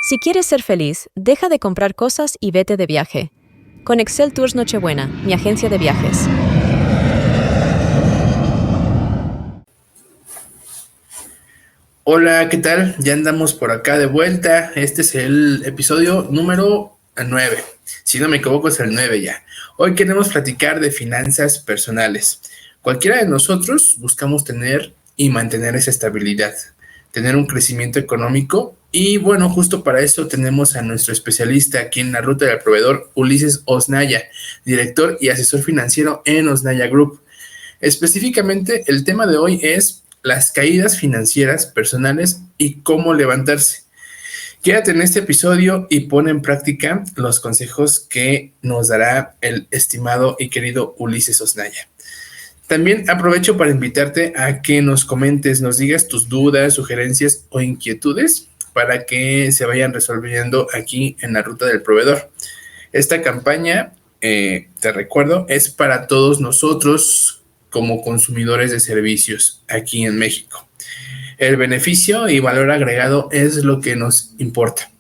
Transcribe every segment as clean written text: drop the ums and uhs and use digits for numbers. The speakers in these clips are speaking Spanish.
Si quieres ser feliz, deja de comprar cosas y vete de viaje. Con Excel Tours Nochebuena, mi agencia de viajes. Hola, ¿qué tal? Ya andamos por acá de vuelta. Este es el episodio número 9. Si no me equivoco, es el 9 ya. Hoy queremos platicar de finanzas personales. Cualquiera de nosotros buscamos tener y mantener esa estabilidad, tener un crecimiento económico. Y bueno, justo para eso tenemos a nuestro especialista aquí en la ruta del proveedor, Ulises Osnaya, director y asesor financiero en Osnaya Group. Específicamente, el tema de hoy es las caídas financieras personales y cómo levantarse. Quédate en este episodio y pon en práctica los consejos que nos dará el estimado y querido Ulises Osnaya. También aprovecho para invitarte a que nos comentes, nos digas tus dudas, sugerencias o inquietudes para que se vayan resolviendo aquí en la ruta del proveedor. Esta campaña, te recuerdo, es para todos nosotros como consumidores de servicios aquí en México. El beneficio y valor agregado es lo que nos importa.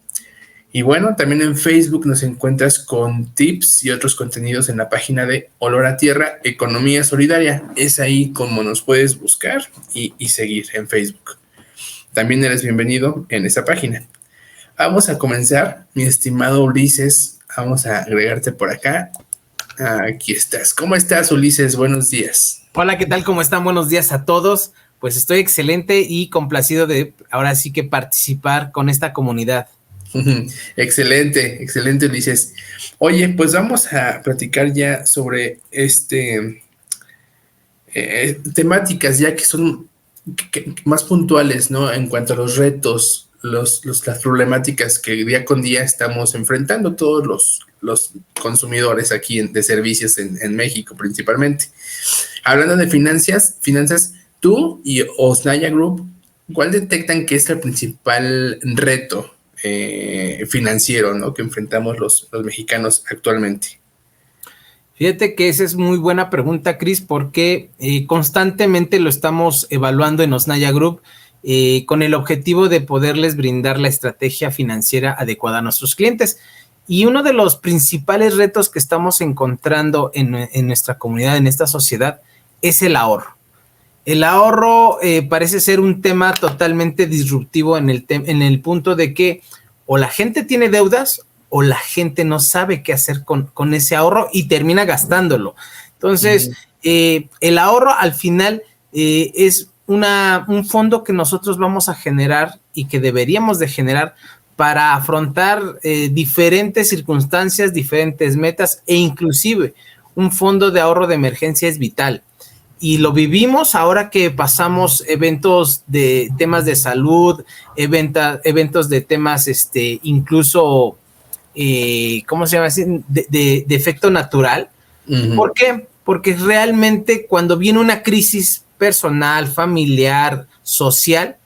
Y bueno, también en Facebook nos encuentras con tips y otros contenidos en la página de Olor a Tierra, Economía Solidaria. Es ahí como nos puedes buscar y seguir en Facebook. También eres bienvenido en esa página. Vamos a comenzar, mi estimado Ulises. Vamos a agregarte por acá. Aquí estás. ¿Cómo estás, Ulises? Buenos días. Hola, ¿qué tal? ¿Cómo están? Buenos días a todos. Pues estoy excelente y complacido de ahora sí que participar con esta comunidad. Excelente, excelente, Ulises. Oye, pues vamos a platicar ya sobre temáticas ya que son más puntuales, ¿no? En cuanto a los retos, las problemáticas que día con día estamos enfrentando todos los consumidores aquí de servicios en México principalmente. Hablando de finanzas, tú y Osnaya Group, ¿cuál detectan que es el principal reto financiero, ¿no?, que enfrentamos los mexicanos actualmente? Fíjate que esa es muy buena pregunta, Cris, porque constantemente lo estamos evaluando en Osnaya Group con el objetivo de poderles brindar la estrategia financiera adecuada a nuestros clientes. Y uno de los principales retos que estamos encontrando en nuestra comunidad, en esta sociedad, es el ahorro. El ahorro parece ser un tema totalmente disruptivo en el punto de que o la gente tiene deudas o la gente no sabe qué hacer con ese ahorro y termina gastándolo. Entonces, el ahorro al final es un fondo que nosotros vamos a generar y que deberíamos de generar para afrontar diferentes circunstancias, diferentes metas e inclusive un fondo de ahorro de emergencia es vital. Y lo vivimos ahora que pasamos eventos de temas de salud, eventos de temas incluso, ¿cómo se llama así? De efecto natural. Uh-huh. ¿Por qué? Porque realmente cuando viene una crisis personal, familiar, social,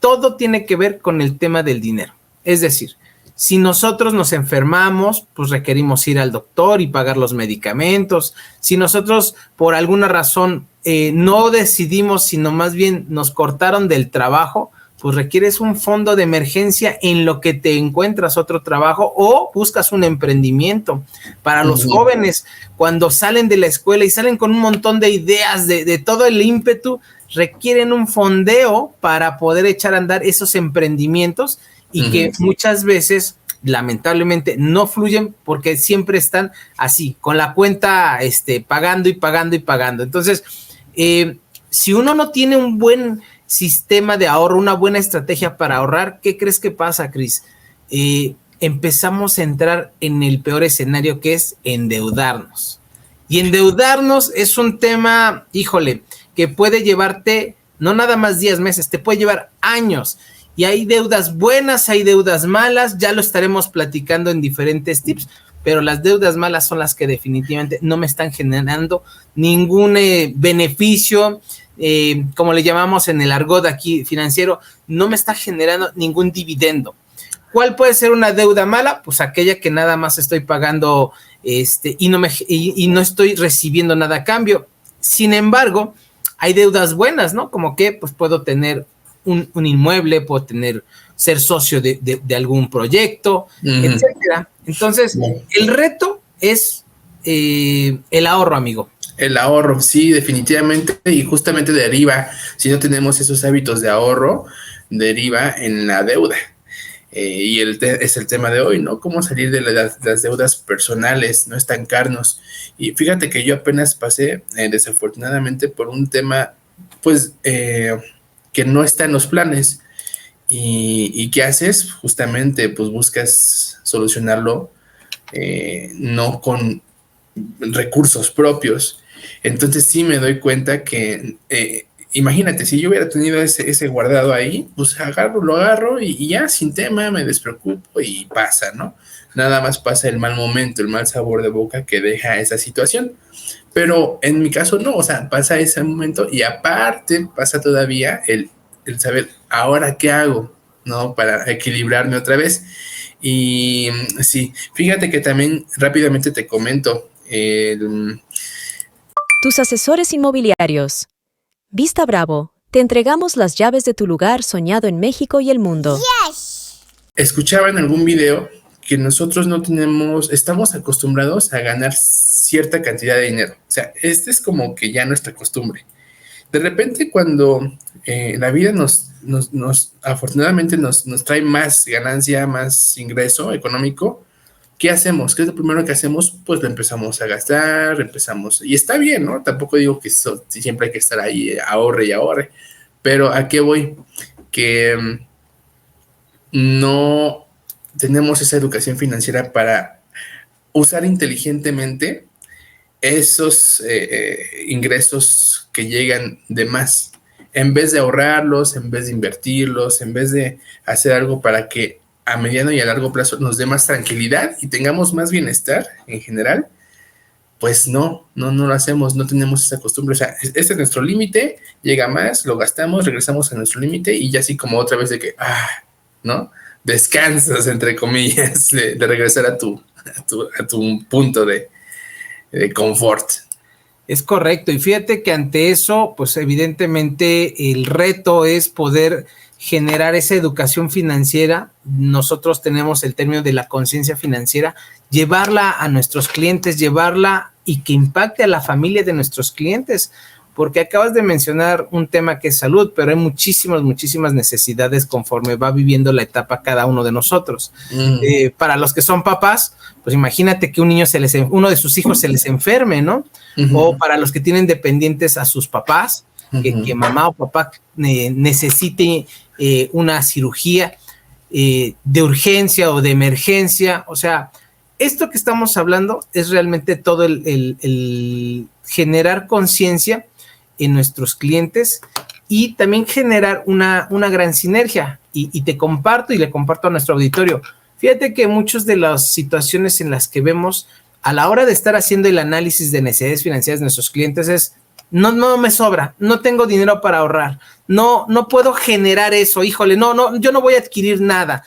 todo tiene que ver con el tema del dinero. Es decir, si nosotros nos enfermamos, pues requerimos ir al doctor y pagar los medicamentos. Si nosotros por alguna razón no decidimos, sino más bien nos cortaron del trabajo, pues requieres un fondo de emergencia en lo que te encuentras otro trabajo o buscas un emprendimiento. Para los jóvenes, cuando salen de la escuela y salen con un montón de ideas, de todo el ímpetu, requieren un fondeo para poder echar a andar esos emprendimientos y que muchas veces, lamentablemente, no fluyen porque siempre están así, con la cuenta pagando y pagando y pagando. Entonces, si uno no tiene un buen sistema de ahorro, una buena estrategia para ahorrar, ¿qué crees que pasa, Cris? Empezamos a entrar en el peor escenario, que es endeudarnos. Y endeudarnos es un tema, híjole, que puede llevarte no nada más días, meses, te puede llevar años. Y hay deudas buenas, hay deudas malas, ya lo estaremos platicando en diferentes tips, pero las deudas malas son las que definitivamente no me están generando ningún beneficio, como le llamamos en el argot aquí financiero, no me está generando ningún dividendo. ¿Cuál puede ser una deuda mala? Pues aquella que nada más estoy pagando y no estoy recibiendo nada a cambio. Sin embargo, hay deudas buenas, ¿no? Como que pues puedo tener un inmueble, puedo ser socio de algún proyecto, etcétera. Entonces, el reto es el ahorro, amigo. El ahorro, sí, definitivamente, y justamente deriva, si no tenemos esos hábitos de ahorro, deriva en la deuda. Y es el tema de hoy, ¿no? Cómo salir de las deudas personales, no estancarnos. Y fíjate que yo apenas pasé, desafortunadamente, por un tema, pues, que no está en los planes. ¿Y qué haces? Justamente, pues, buscas solucionarlo, no con recursos propios. Entonces sí me doy cuenta que, imagínate, si yo hubiera tenido ese guardado ahí, pues lo agarro y ya sin tema me despreocupo y pasa, ¿no? Nada más pasa el mal momento, el mal sabor de boca que deja esa situación. Pero en mi caso no, o sea, pasa ese momento y aparte pasa todavía el saber, ¿ahora qué hago? ¿No? Para equilibrarme otra vez. Y sí, fíjate que también rápidamente te comento, Tus asesores inmobiliarios. Vista Bravo, te entregamos las llaves de tu lugar soñado en México y el mundo. escuchaba en algún video que nosotros no estamos acostumbrados a ganar cierta cantidad de dinero. O sea, este es como que ya nuestra costumbre. De repente, cuando la vida afortunadamente nos trae más ganancia, más ingreso económico, ¿qué hacemos? ¿Qué es lo primero que hacemos? Pues lo empezamos a gastar, y está bien, ¿no? Tampoco digo que siempre hay que estar ahí, ahorre y ahorre, pero ¿a qué voy? Que no tenemos esa educación financiera para usar inteligentemente esos ingresos que llegan de más, en vez de ahorrarlos, en vez de invertirlos, en vez de hacer algo para que a mediano y a largo plazo nos dé más tranquilidad y tengamos más bienestar en general, pues no lo hacemos, no tenemos esa costumbre. O sea, este es nuestro límite, llega más, lo gastamos, regresamos a nuestro límite y ya así como otra vez de que, ¿no? Descansas, entre comillas, de regresar a tu punto de confort. Es correcto, y fíjate que ante eso, pues evidentemente el reto es poder generar esa educación financiera. Nosotros tenemos el término de la conciencia financiera, llevarla a nuestros clientes, llevarla y que impacte a la familia de nuestros clientes, porque acabas de mencionar un tema que es salud, pero hay muchísimas necesidades conforme va viviendo la etapa cada uno de nosotros. Para los que son papás, pues imagínate que uno de sus hijos se les enferme, ¿no? O para los que tienen dependientes a sus papás, que mamá o papá necesite una cirugía de urgencia o de emergencia. O sea, esto que estamos hablando es realmente todo el generar conciencia en nuestros clientes y también generar una gran sinergia. Y te comparto y le comparto a nuestro auditorio. Fíjate que muchas de las situaciones en las que vemos a la hora de estar haciendo el análisis de necesidades financieras de nuestros clientes es, no me sobra, no tengo dinero para ahorrar, no puedo generar eso, híjole, yo no voy a adquirir nada.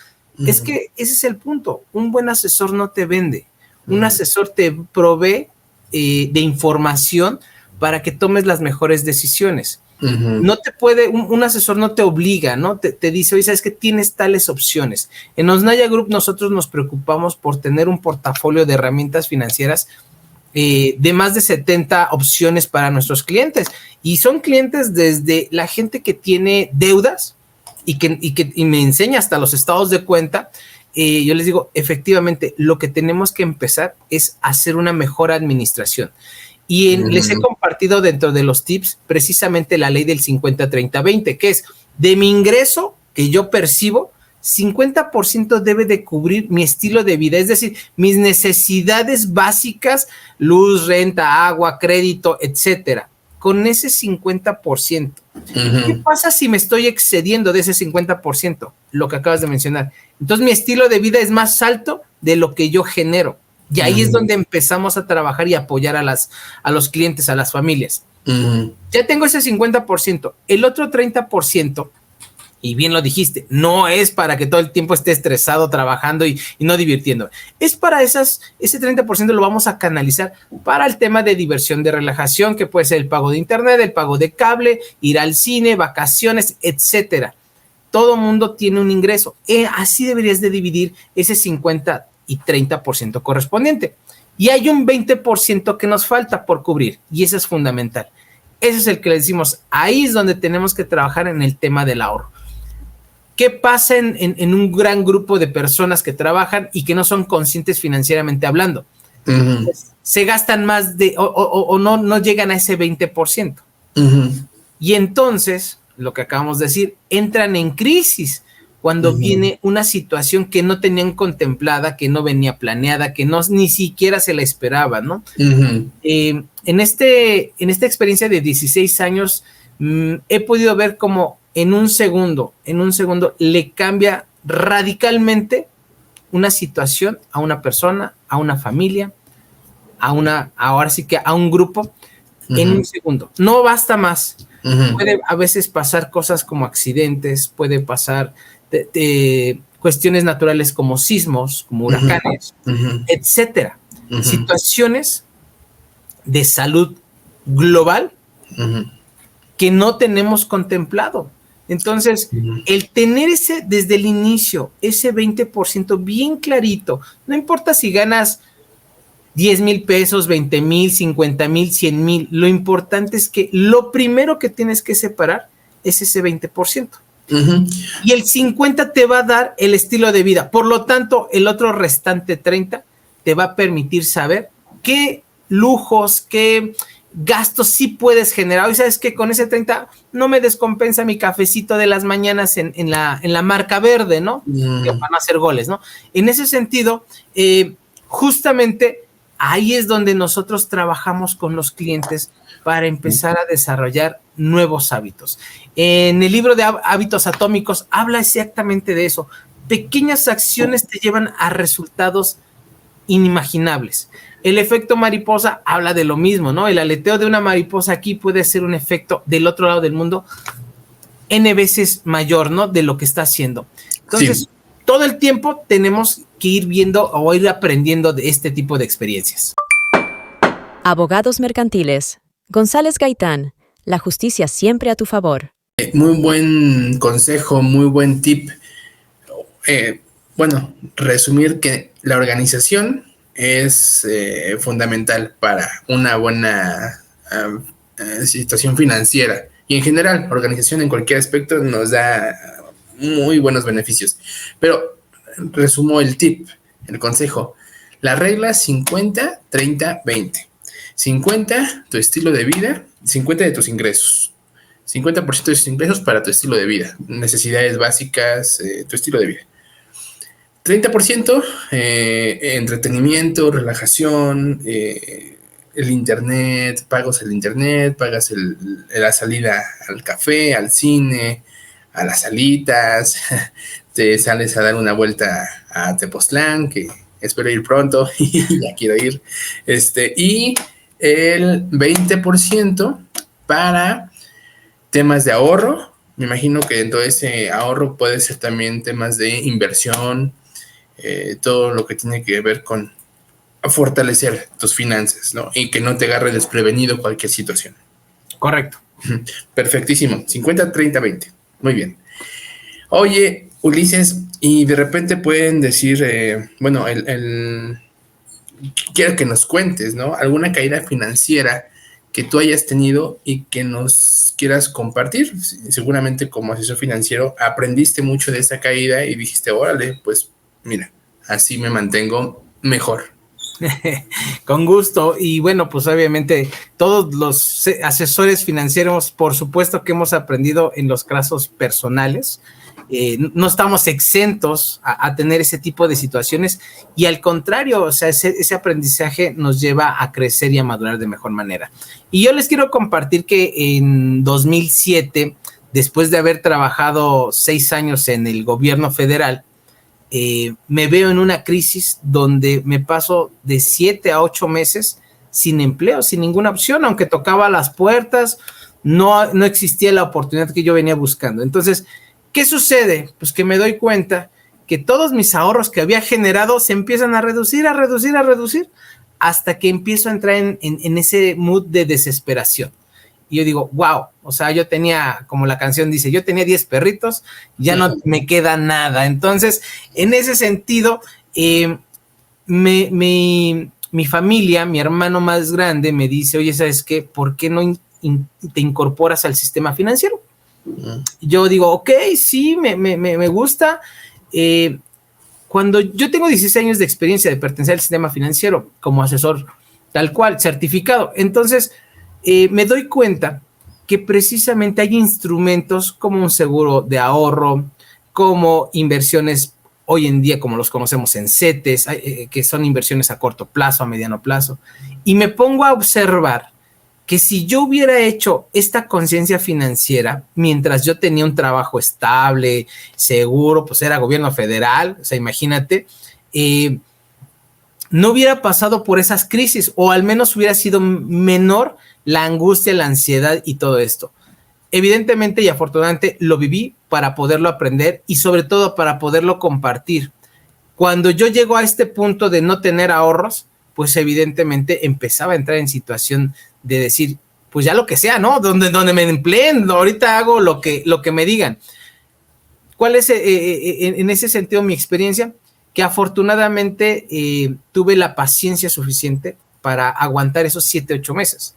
Es que ese es el punto. Un buen asesor no te vende, un asesor te provee de información para que tomes las mejores decisiones. No te puede, un asesor no te obliga, ¿no? Te dice, oye, ¿sabes qué? Tienes tales opciones. En Osnaya Group nosotros nos preocupamos por tener un portafolio de herramientas financieras de más de 70 opciones para nuestros clientes. Y son clientes desde la gente que tiene deudas y me enseña hasta los estados de cuenta. Yo les digo, efectivamente, lo que tenemos que empezar es hacer una mejor administración. Y les he compartido dentro de los tips precisamente la ley del 50-30-20, que es de mi ingreso que yo percibo, 50% debe de cubrir mi estilo de vida, es decir, mis necesidades básicas, luz, renta, agua, crédito, etcétera, con ese 50%. ¿Qué pasa si me estoy excediendo de ese 50%? Lo que acabas de mencionar. Entonces mi estilo de vida es más alto de lo que yo genero. Y ahí es donde empezamos a trabajar y apoyar a los clientes, a las familias. Ya tengo ese 50%. El otro 30%, y bien lo dijiste, no es para que todo el tiempo esté estresado trabajando y no divirtiendo. Es para ese 30% lo vamos a canalizar para el tema de diversión, de relajación, que puede ser el pago de internet, el pago de cable, ir al cine, vacaciones, etcétera. todo mundo tiene un ingreso. Así deberías de dividir ese 50 y 30% correspondiente. Y hay un 20% que nos falta por cubrir, y eso es fundamental. Ese es el que le decimos, ahí es donde tenemos que trabajar en el tema del ahorro. ¿Qué pasa en un gran grupo de personas que trabajan y que no son conscientes financieramente hablando? Se gastan más o no llegan a ese 20%. Y entonces, lo que acabamos de decir, entran en crisis cuando viene una situación que no tenían contemplada, que no venía planeada, que ni siquiera se la esperaba, ¿no? En esta experiencia de 16 años, he podido ver cómo en un segundo le cambia radicalmente una situación a una persona, a una familia, ahora sí que a un grupo, en un segundo. No basta más. Puede a veces pasar cosas como accidentes, puede pasar cuestiones naturales como sismos, como huracanes, etcétera. Situaciones de salud global que no tenemos contemplado. Entonces, el tener desde el inicio, ese 20% bien clarito, no importa si ganas 10,000 pesos, 20,000, 50,000, 100,000, lo importante es que lo primero que tienes que separar es ese 20%. Y el 50% te va a dar el estilo de vida. Por lo tanto, el otro restante 30% te va a permitir saber qué lujos, qué gastos sí puedes generar. Y sabes que con ese 30% no me descompensa mi cafecito de las mañanas en la marca verde, ¿no? Que van a hacer goles, ¿no? En ese sentido, justamente ahí es donde nosotros trabajamos con los clientes para empezar a desarrollar nuevos hábitos. En el libro de Hábitos Atómicos habla exactamente de eso. Pequeñas acciones te llevan a resultados inimaginables. El efecto mariposa habla de lo mismo, ¿no? El aleteo de una mariposa aquí puede ser un efecto del otro lado del mundo N veces mayor, ¿no? De lo que está haciendo. Entonces, todo el tiempo tenemos que ir viendo o ir aprendiendo de este tipo de experiencias. Abogados mercantiles. González Gaitán. La justicia siempre a tu favor. Muy buen consejo, muy buen tip. Bueno, resumir que la organización es fundamental para una buena situación financiera. Y en general, organización en cualquier aspecto nos da muy buenos beneficios. Pero resumo el tip, el consejo. La regla 50, 30, 20. 50, tu estilo de vida, 50 de tus ingresos. 50% de tus ingresos para tu estilo de vida. Necesidades básicas, tu estilo de vida. 30% entretenimiento, relajación, el internet, pagas el internet, pagas la salida al café, al cine, a las salitas, te sales a dar una vuelta a Tepoztlán, que espero ir pronto y ya quiero ir. Y el 20% para temas de ahorro. Me imagino que dentro de ese ahorro puede ser también temas de inversión, todo lo que tiene que ver con fortalecer tus finanzas, ¿no? Y que no te agarre desprevenido cualquier situación. Correcto. Perfectísimo. 50, 30, 20. Muy bien. Oye, Ulises, y de repente pueden decir, quiero que nos cuentes, ¿no? Alguna caída financiera que tú hayas tenido y que nos quieras compartir. Seguramente como asesor financiero aprendiste mucho de esa caída y dijiste, órale, pues mira, así me mantengo mejor. Con gusto. Y bueno, pues obviamente todos los asesores financieros, por supuesto que hemos aprendido en los casos personales. No estamos exentos a tener ese tipo de situaciones y al contrario, o sea, ese aprendizaje nos lleva a crecer y a madurar de mejor manera. Y yo les quiero compartir que en 2007, después de haber trabajado 6 años en el gobierno federal, me veo en una crisis donde me paso de 7 a 8 meses sin empleo, sin ninguna opción, aunque tocaba las puertas, no existía la oportunidad que yo venía buscando. Entonces, ¿qué sucede? Pues que me doy cuenta que todos mis ahorros que había generado se empiezan a reducir, hasta que empiezo a entrar en ese mood de desesperación. Y yo digo, wow, o sea, yo tenía, como la canción dice, yo tenía 10 perritos, ya no me queda nada. Entonces, en ese sentido, mi familia, mi hermano más grande me dice, oye, ¿sabes qué? ¿Por qué no te incorporas al sistema financiero? Yo digo, ok, sí, me gusta. Cuando yo tengo 16 años de experiencia de pertenecer al sistema financiero como asesor, tal cual, certificado, entonces me doy cuenta que precisamente hay instrumentos como un seguro de ahorro, como inversiones hoy en día, como los conocemos en CETES, que son inversiones a corto plazo, a mediano plazo, y me pongo a observar que si yo hubiera hecho esta conciencia financiera mientras yo tenía un trabajo estable, seguro, pues era gobierno federal, o sea, imagínate, no hubiera pasado por esas crisis, o al menos hubiera sido menor la angustia, la ansiedad y todo esto. Evidentemente y afortunadamente lo viví para poderlo aprender y sobre todo para poderlo compartir. Cuando yo llego a este punto de no tener ahorros, pues evidentemente empezaba a entrar en situación de decir, pues ya lo que sea, ¿no? Donde me empleen, ahorita hago lo que me digan. ¿Cuál es en ese sentido mi experiencia? Que afortunadamente tuve la paciencia suficiente para aguantar esos 7, 8 meses.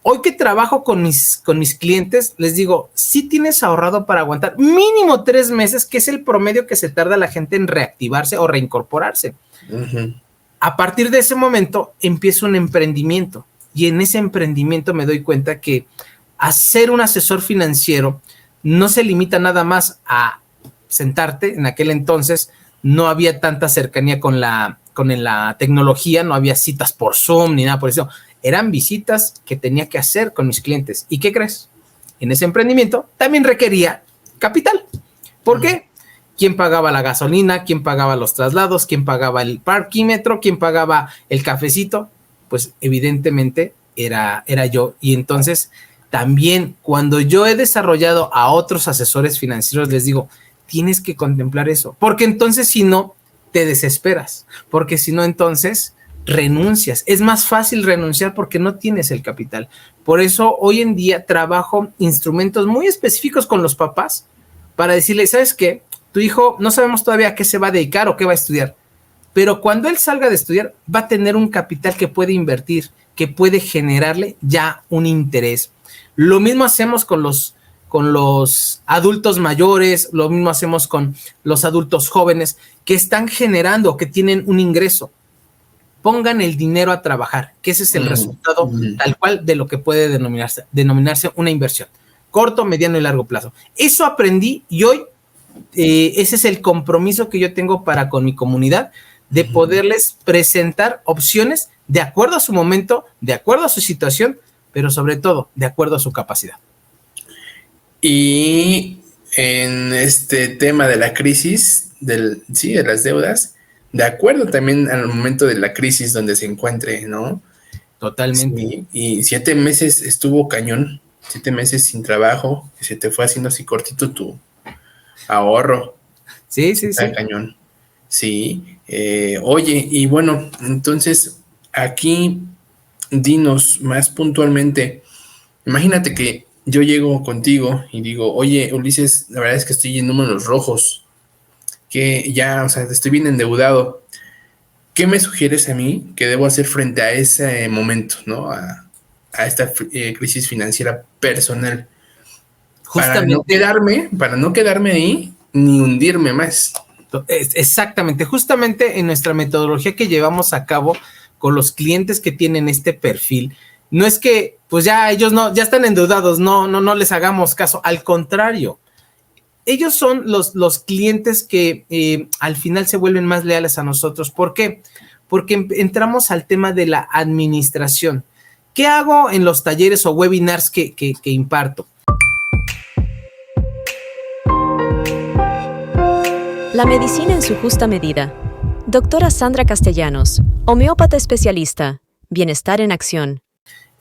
Hoy que trabajo con mis clientes, les digo, sí tienes ahorrado para aguantar mínimo 3 meses, que es el promedio que se tarda la gente en reactivarse o reincorporarse. Uh-huh. A partir de ese momento empiezo un emprendimiento y en ese emprendimiento me doy cuenta que hacer un asesor financiero no se limita nada más a sentarte. En aquel entonces no había tanta cercanía con la tecnología, no había citas por Zoom ni nada por eso. Eran visitas que tenía que hacer con mis clientes. ¿Y qué crees? En ese emprendimiento también requería capital. ¿Por qué? ¿Quién pagaba la gasolina? ¿Quién pagaba los traslados? ¿Quién pagaba el parquímetro? ¿Quién pagaba el cafecito? Pues evidentemente era yo. Y entonces también cuando yo he desarrollado a otros asesores financieros, les digo, tienes que contemplar eso. Porque entonces si no, te desesperas. Porque si no, entonces renuncias. Es más fácil renunciar porque no tienes el capital. Por eso hoy en día trabajo instrumentos muy específicos con los papás para decirles, ¿sabes qué? Tu hijo no sabemos todavía a qué se va a dedicar o qué va a estudiar, pero cuando él salga de estudiar va a tener un capital que puede invertir, que puede generarle ya un interés. Lo mismo hacemos con los adultos mayores, lo mismo hacemos con los adultos jóvenes que están generando, que tienen un ingreso. Pongan el dinero a trabajar, que ese es el resultado tal cual de lo que puede denominarse una inversión. Corto, mediano y largo plazo. Eso aprendí y hoy ese es el compromiso que yo tengo para con mi comunidad, de poderles presentar opciones de acuerdo a su momento, de acuerdo a su situación, pero sobre todo de acuerdo a su capacidad. Y en este tema de la crisis, de las deudas, de acuerdo también al momento de la crisis donde se encuentre, ¿no? Totalmente. Sí, y 7 meses estuvo cañón, 7 meses sin trabajo, y se te fue haciendo así cortito tu ahorro. Sí. Cañón. Sí. Oye, y bueno, entonces aquí dinos más puntualmente, imagínate que yo llego contigo y digo, oye, Ulises, la verdad es que estoy en números rojos, que ya, o sea, estoy bien endeudado. ¿Qué me sugieres a mí que debo hacer frente a ese momento, ¿no? A esta crisis financiera personal. Justamente, para no quedarme ahí ni hundirme más. Exactamente, justamente en nuestra metodología que llevamos a cabo con los clientes que tienen este perfil, no es que pues ya ellos ya están endeudados, no les hagamos caso, al contrario, ellos son los clientes que al final se vuelven más leales a nosotros. ¿Por qué? Porque entramos al tema de la administración. ¿Qué hago en los talleres o webinars que imparto? La medicina en su justa medida. Doctora Sandra Castellanos, homeópata especialista. Bienestar en acción.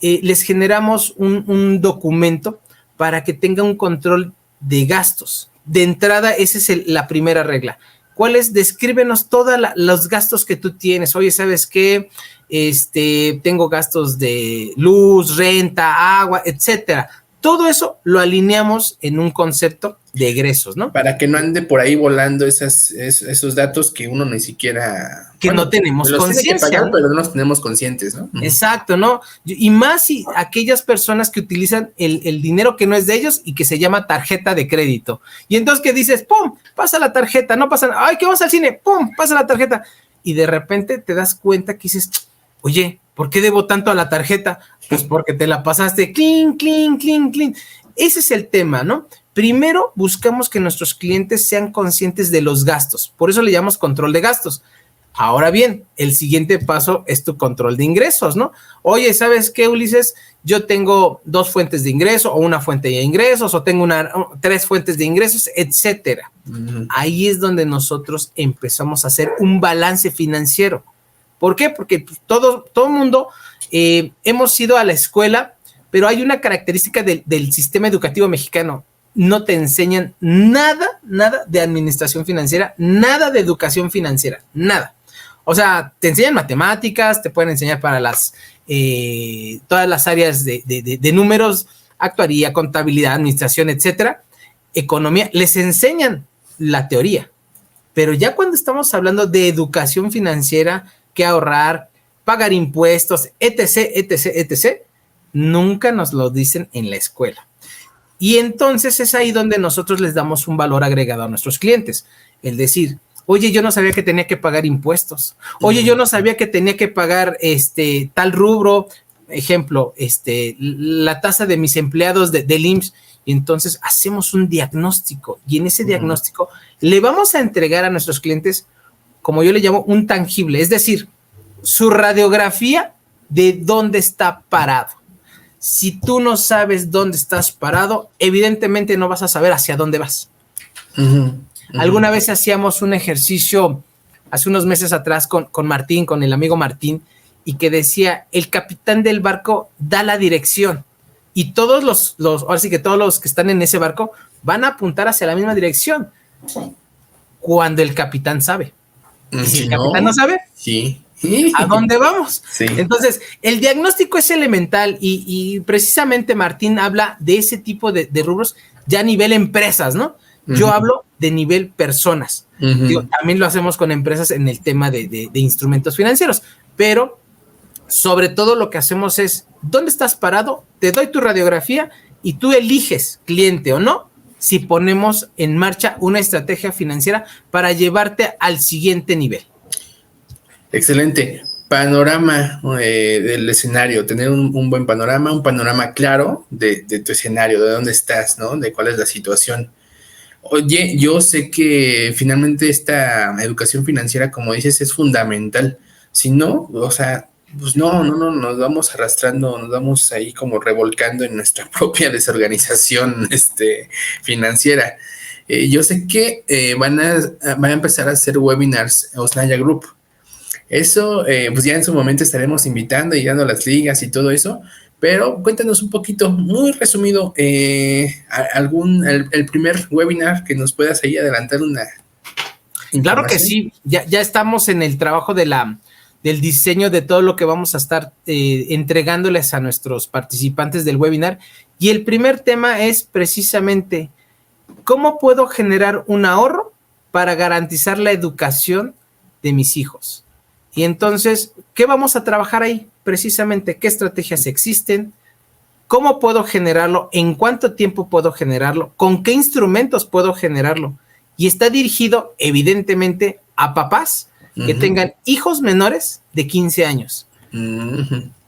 Les generamos un documento para que tenga un control de gastos. De entrada, esa es la primera regla. ¿Cuál es? Descríbenos todos los gastos que tú tienes. Oye, ¿sabes qué? tengo gastos de luz, renta, agua, etcétera. Todo eso lo alineamos en un concepto de egresos, ¿no? Para que no ande por ahí volando esos datos que uno ni siquiera... No tenemos conciencia. Tiene que pagar, pero no los tenemos conscientes, ¿no? Exacto, ¿no? Y más si aquellas personas que utilizan el dinero que no es de ellos y que se llama tarjeta de crédito. Y entonces que dices, ¡pum! Pasa la tarjeta, no pasa nada. ¡Ay, que vamos al cine! ¡Pum! Pasa la tarjeta. Y de repente te das cuenta que dices, oye, ¿por qué debo tanto a la tarjeta? Pues porque te la pasaste clean, clean, clean, clean. Ese es el tema, ¿no? Primero, buscamos que nuestros clientes sean conscientes de los gastos. Por eso le llamamos control de gastos. Ahora bien, el siguiente paso es tu control de ingresos, ¿no? Oye, ¿sabes qué, Ulises? Yo tengo 2 fuentes de ingreso o una fuente de ingresos o tengo 3 fuentes de ingresos, etcétera. Ahí es donde nosotros empezamos a hacer un balance financiero. ¿Por qué? Porque todo mundo hemos ido a la escuela, pero hay una característica del sistema educativo mexicano. No te enseñan nada de administración financiera, nada de educación financiera, nada. O sea, te enseñan matemáticas, te pueden enseñar para todas las áreas de números, actuaría, contabilidad, administración, etcétera, economía, les enseñan la teoría. Pero ya cuando estamos hablando de educación financiera, que ahorrar, pagar impuestos, etc., nunca nos lo dicen en la escuela. Y entonces es ahí donde nosotros les damos un valor agregado a nuestros clientes. El decir, oye, yo no sabía que tenía que pagar impuestos. Oye, yo no sabía que tenía que pagar tal rubro. Ejemplo, la tasa de mis empleados del IMSS. Y entonces hacemos un diagnóstico. Y en ese diagnóstico le vamos a entregar a nuestros clientes, como yo le llamo, un tangible. Es decir, su radiografía de dónde está parado. Si tú no sabes dónde estás parado, evidentemente no vas a saber hacia dónde vas. Alguna vez hacíamos un ejercicio hace unos meses atrás con Martín, con el amigo Martín, y que decía, el capitán del barco da la dirección y todos ahora sí que todos los que están en ese barco van a apuntar hacia la misma dirección cuando el capitán sabe. Y si el capitán no sabe, sí. ¿A dónde vamos? Sí. Entonces, el diagnóstico es elemental y precisamente Martín habla de ese tipo de rubros ya a nivel empresas, ¿no? Yo hablo de nivel personas. Digo, también lo hacemos con empresas en el tema de instrumentos financieros, pero sobre todo lo que hacemos es, ¿dónde estás parado? Te doy tu radiografía y tú eliges, cliente o no, si ponemos en marcha una estrategia financiera para llevarte al siguiente nivel. Excelente. Panorama del escenario, tener un buen panorama, un panorama claro de tu escenario, de dónde estás, ¿no? De cuál es la situación. Oye, yo sé que finalmente esta educación financiera, como dices, es fundamental. Si no, o sea, pues no, nos vamos arrastrando, nos vamos ahí como revolcando en nuestra propia desorganización financiera. Yo sé que van a empezar a hacer webinars Osnaya Group. Eso, pues ya en su momento estaremos invitando y dando las ligas y todo eso, pero cuéntanos un poquito, muy resumido, el primer webinar que nos puedas ahí adelantar una información. Claro que sí, ya estamos en el trabajo del diseño de todo lo que vamos a estar entregándoles a nuestros participantes del webinar, y el primer tema es precisamente ¿cómo puedo generar un ahorro para garantizar la educación de mis hijos? Y entonces, ¿qué vamos a trabajar ahí? Precisamente, ¿qué estrategias existen? ¿Cómo puedo generarlo? ¿En cuánto tiempo puedo generarlo? ¿Con qué instrumentos puedo generarlo? Y está dirigido, evidentemente, a papás que tengan hijos menores de 15 años.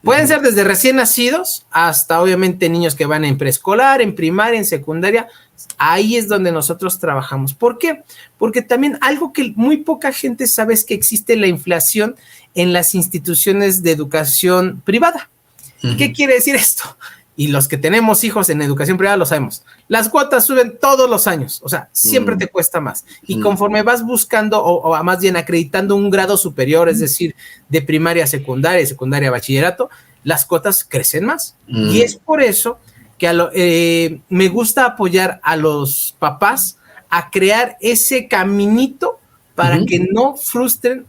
Pueden ser desde recién nacidos hasta, obviamente, niños que van en preescolar, en primaria, en secundaria. Ahí es donde nosotros trabajamos. ¿Por qué? Porque también algo que muy poca gente sabe es que existe la inflación en las instituciones de educación privada. ¿Qué quiere decir esto? Y los que tenemos hijos en educación privada lo sabemos. Las cuotas suben todos los años, o sea, siempre te cuesta más. Y conforme vas buscando, o más bien acreditando un grado superior, es decir, de primaria a secundaria, secundaria a bachillerato, las cuotas crecen más. Y es por eso que me gusta apoyar a los papás a crear ese caminito para que no frustren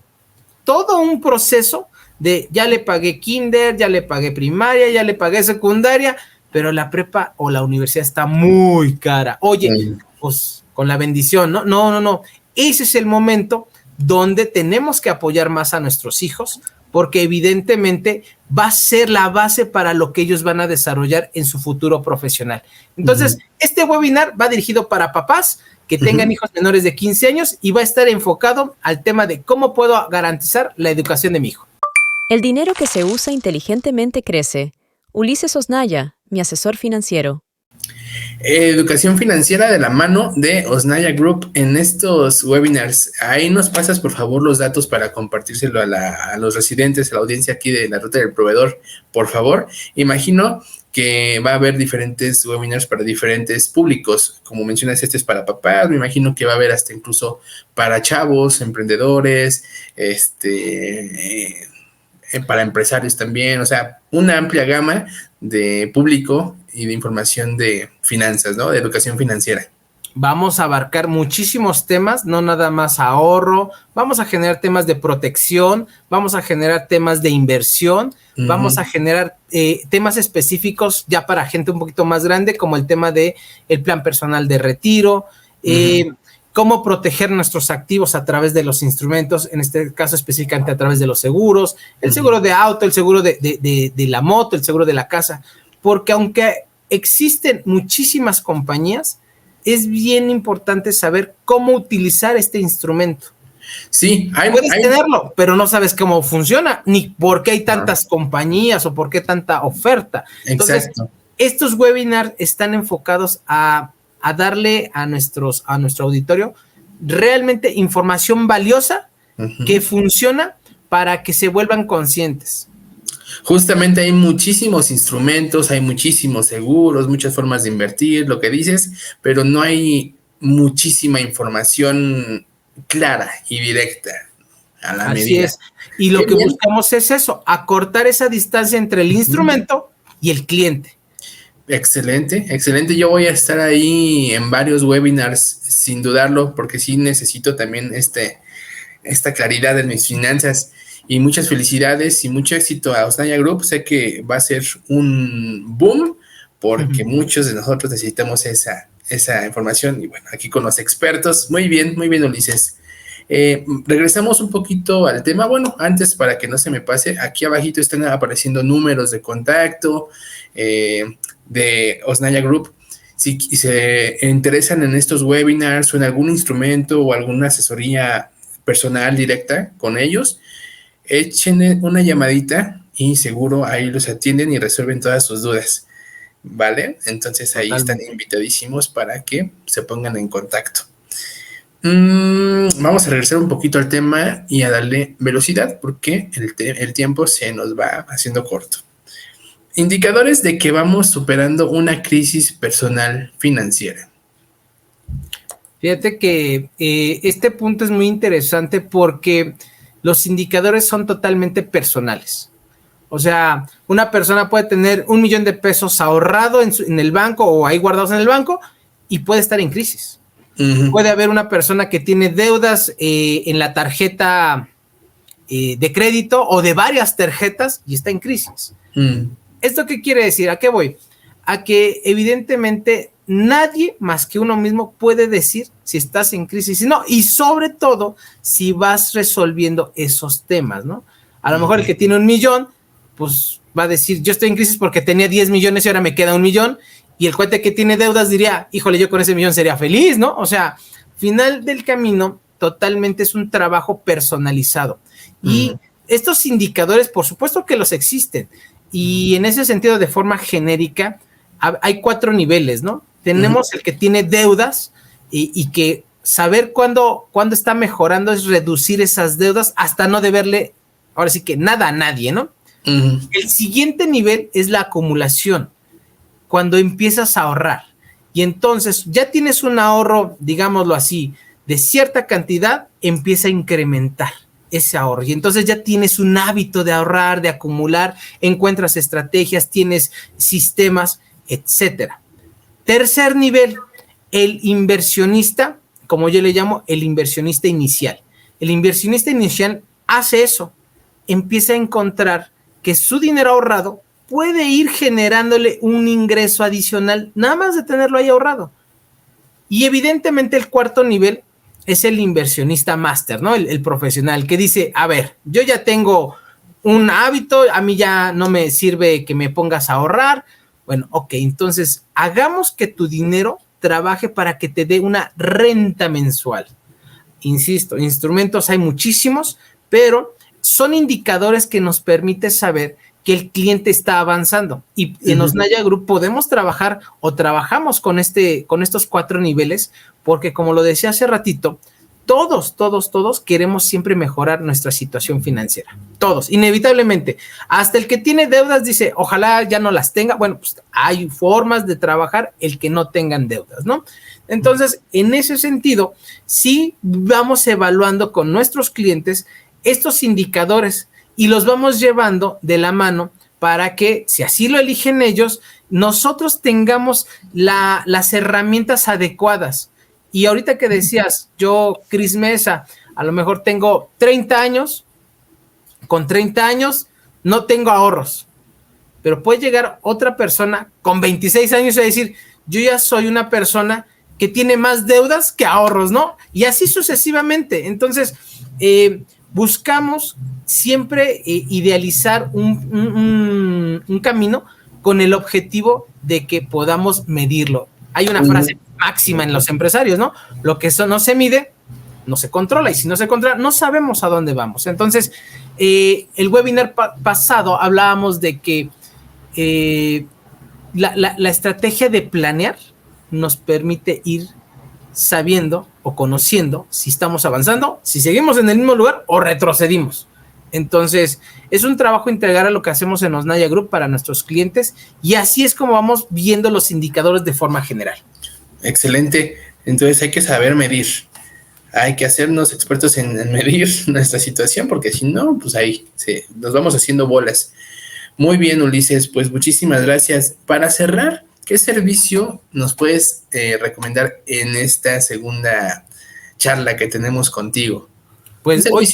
todo un proceso de ya le pagué kinder, ya le pagué primaria, ya le pagué secundaria, pero la prepa o la universidad está muy cara. Oye, pues con la bendición, ¿no? No. Ese es el momento donde tenemos que apoyar más a nuestros hijos, porque evidentemente va a ser la base para lo que ellos van a desarrollar en su futuro profesional. Entonces, este webinar va dirigido para papás que tengan hijos menores de 15 años y va a estar enfocado al tema de cómo puedo garantizar la educación de mi hijo. El dinero que se usa inteligentemente crece. Ulises Osnaya, mi asesor financiero. Educación financiera de la mano de Osnaya Group en estos webinars. Ahí nos pasas, por favor, los datos para compartírselo a los residentes, a la audiencia aquí de la Ruta del Proveedor, por favor. Imagino que va a haber diferentes webinars para diferentes públicos. Como mencionas, este es para papás, me imagino que va a haber hasta incluso para chavos, emprendedores, para empresarios también, o sea, una amplia gama de público y de información de finanzas, ¿no? De educación financiera. Vamos a abarcar muchísimos temas, no nada más ahorro, vamos a generar temas de protección, vamos a generar temas de inversión, vamos a generar temas específicos ya para gente un poquito más grande, como el tema de el plan personal de retiro, cómo proteger nuestros activos a través de los instrumentos, en este caso específicamente a través de los seguros, el seguro de auto, el seguro de la moto, el seguro de la casa, porque aunque existen muchísimas compañías, es bien importante saber cómo utilizar este instrumento. Sí, puedes tenerlo, pero no sabes cómo funciona, ni por qué hay tantas compañías o por qué tanta oferta. Entonces, exacto. Estos webinars están enfocados a darle a nuestro auditorio realmente información valiosa que funciona para que se vuelvan conscientes. Justamente hay muchísimos instrumentos, hay muchísimos seguros, muchas formas de invertir, lo que dices, pero no hay muchísima información clara y directa a la medida. Así es. Y lo que buscamos es eso, acortar esa distancia entre el instrumento y el cliente. Excelente, excelente. Yo voy a estar ahí en varios webinars, sin dudarlo, porque sí necesito también esta claridad en mis finanzas. Y muchas felicidades y mucho éxito a Osnaya Group. Sé que va a ser un boom porque muchos de nosotros necesitamos esa información. Y bueno, aquí con los expertos. Muy bien, Ulises. Regresamos un poquito al tema. Bueno, antes para que no se me pase, aquí abajito están apareciendo números de contacto de Osnaya Group. Si se interesan en estos webinars o en algún instrumento o alguna asesoría personal directa con ellos, echen una llamadita y seguro ahí los atienden y resuelven todas sus dudas, ¿vale? Entonces ahí están invitadísimos para que se pongan en contacto. Vamos a regresar un poquito al tema y a darle velocidad porque el tiempo se nos va haciendo corto. Indicadores de que vamos superando una crisis personal financiera. Fíjate que este punto es muy interesante porque los indicadores son totalmente personales. O sea, una persona puede tener $1 millón de pesos ahorrado en el banco o ahí guardados en el banco y puede estar en crisis. Puede haber una persona que tiene deudas en la tarjeta de crédito o de varias tarjetas y está en crisis. ¿Esto qué quiere decir? ¿A qué voy? A que evidentemente nadie más que uno mismo puede decir si estás en crisis o no, y sobre todo si vas resolviendo esos temas, ¿no? A lo mejor el que tiene 1 millón, pues va a decir, yo estoy en crisis porque tenía 10 millones y ahora me queda 1 millón, y el cuate que tiene deudas diría, híjole, yo con ese millón sería feliz, ¿no? O sea, final del camino totalmente es un trabajo personalizado. Y estos indicadores, por supuesto que los existen, y en ese sentido, de forma genérica, hay 4 niveles, ¿no? Tenemos el que tiene deudas y que saber cuándo está mejorando es reducir esas deudas hasta no deberle, ahora sí que nada a nadie, ¿no? El siguiente nivel es la acumulación, cuando empiezas a ahorrar. Y entonces ya tienes un ahorro, digámoslo así, de cierta cantidad, empieza a incrementar ese ahorro. Y entonces ya tienes un hábito de ahorrar, de acumular, encuentras estrategias, tienes sistemas, etcétera. Tercer nivel, el inversionista, como yo le llamo, el inversionista inicial. El inversionista inicial hace eso, empieza a encontrar que su dinero ahorrado puede ir generándole un ingreso adicional, nada más de tenerlo ahí ahorrado. Y evidentemente el cuarto nivel es el inversionista máster, ¿no? El profesional que dice, a ver, yo ya tengo un hábito, a mí ya no me sirve que me pongas a ahorrar. Bueno, ok, entonces hagamos que tu dinero trabaje para que te dé una renta mensual. Insisto, instrumentos hay muchísimos, pero son indicadores que nos permiten saber que el cliente está avanzando. Y en Osnaya Group podemos trabajar o trabajamos con estos 4 niveles, porque como lo decía hace ratito, todos queremos siempre mejorar nuestra situación financiera. Todos, inevitablemente. Hasta el que tiene deudas dice, ojalá ya no las tenga. Bueno, pues hay formas de trabajar el que no tengan deudas, ¿no? Entonces, en ese sentido, sí vamos evaluando con nuestros clientes estos indicadores y los vamos llevando de la mano para que, si así lo eligen ellos, nosotros tengamos las herramientas adecuadas. Y ahorita que decías, yo, Cris Mesa, a lo mejor tengo 30 años, con 30 años no tengo ahorros, pero puede llegar otra persona con 26 años y decir, yo ya soy una persona que tiene más deudas que ahorros, ¿no? Y así sucesivamente. Entonces, buscamos siempre idealizar un camino con el objetivo de que podamos medirlo. Hay una frase máxima en los empresarios, ¿no? Lo que no se mide, no se controla, y si no se controla, no sabemos a dónde vamos. Entonces, el webinar pasado hablábamos de que la estrategia de planear nos permite ir sabiendo o conociendo si estamos avanzando, si seguimos en el mismo lugar o retrocedimos. Entonces, es un trabajo integral a lo que hacemos en Osnaya Group para nuestros clientes, y así es como vamos viendo los indicadores de forma general. Excelente. Entonces hay que saber medir. Hay que hacernos expertos en medir nuestra situación, porque si no, pues ahí nos vamos haciendo bolas. Muy bien, Ulises, pues muchísimas gracias. Para cerrar, ¿qué servicio nos puedes recomendar en esta segunda charla que tenemos contigo? Pues hoy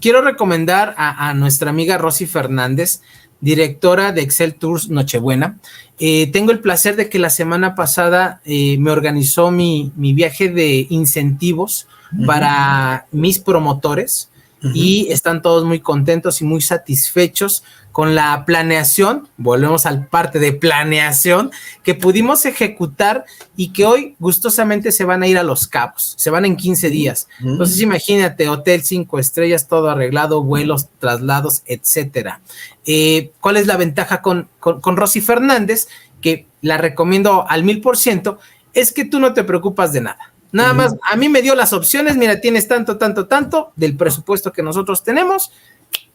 quiero recomendar a nuestra amiga Rosy Fernández, directora de Excel Tours Nochebuena. Tengo el placer de que la semana pasada me organizó mi viaje de incentivos para mis promotores, y están todos muy contentos y muy satisfechos con la planeación. Volvemos al parte de planeación que pudimos ejecutar y que hoy gustosamente se van a ir a Los Cabos, se van en 15 días. Entonces imagínate, hotel 5 estrellas, todo arreglado, vuelos, traslados, etcétera. ¿Cuál es la ventaja con Rosy Fernández? Que la recomiendo al 1000%, es que tú no te preocupas de nada. Nada más, a mí me dio las opciones, mira, tienes tanto del presupuesto que nosotros tenemos,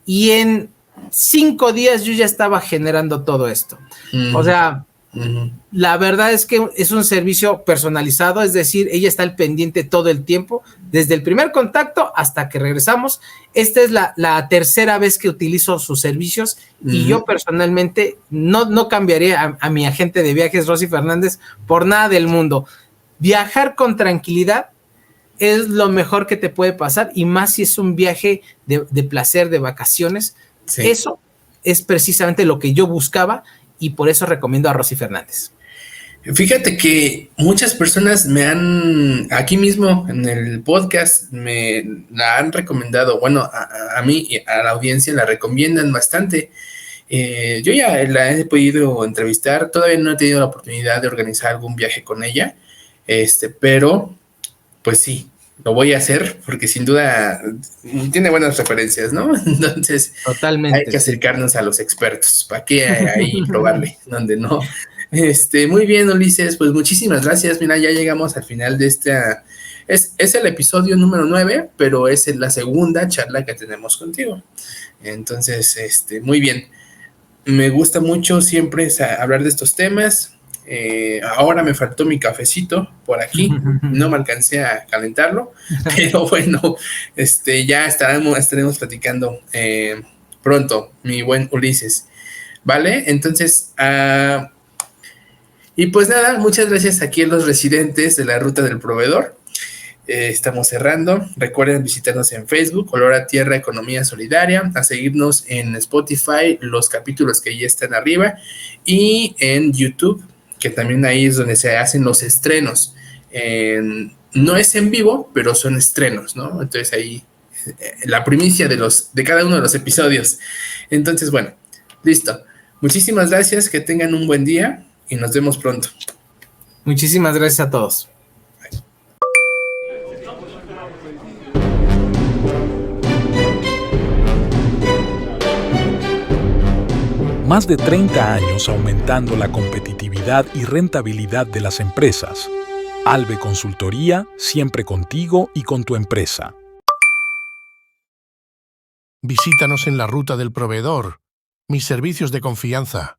y en 5 días yo ya estaba generando todo esto. O sea, la verdad es que es un servicio personalizado, es decir, ella está al pendiente todo el tiempo, desde el primer contacto hasta que regresamos. Esta es la tercera vez que utilizo sus servicios, y yo personalmente no cambiaría a mi agente de viajes, Rosy Fernández, por nada del mundo. Viajar con tranquilidad es lo mejor que te puede pasar, y más si es un viaje de placer, de vacaciones. Sí. Eso es precisamente lo que yo buscaba, y por eso recomiendo a Rosy Fernández. Fíjate que muchas personas aquí mismo en el podcast me la han recomendado. Bueno, a mí y a la audiencia la recomiendan bastante. Yo ya la he podido entrevistar, todavía no he tenido la oportunidad de organizar algún viaje con ella, pero pues sí, lo voy a hacer porque sin duda tiene buenas referencias, ¿no? Entonces, totalmente, hay que acercarnos a los expertos. ¿Para qué ahí probarle? Donde no. Muy bien, Ulises, pues muchísimas gracias. Mira, ya llegamos al final de esta. Es el episodio número 9, pero es la segunda charla que tenemos contigo. Entonces, muy bien. Me gusta mucho siempre hablar de estos temas. Ahora me faltó mi cafecito por aquí, no me alcancé a calentarlo, pero bueno, ya estaremos platicando pronto, mi buen Ulises, ¿vale? Entonces, y pues nada, muchas gracias aquí a los residentes de la Ruta del Proveedor. estamos cerrando. Recuerden visitarnos en Facebook, Olor a Tierra Economía Solidaria, a seguirnos en Spotify, los capítulos que ya están arriba, y en YouTube, que también ahí es donde se hacen los estrenos. No es en vivo, pero son estrenos, ¿no? Entonces ahí la primicia de cada uno de los episodios. Entonces, bueno, listo. Muchísimas gracias, que tengan un buen día y nos vemos pronto. Muchísimas gracias a todos. Más de 30 años aumentando la competitividad y rentabilidad de las empresas. Albe Consultoría, siempre contigo y con tu empresa. Visítanos en la ruta del proveedor. Mis servicios de confianza.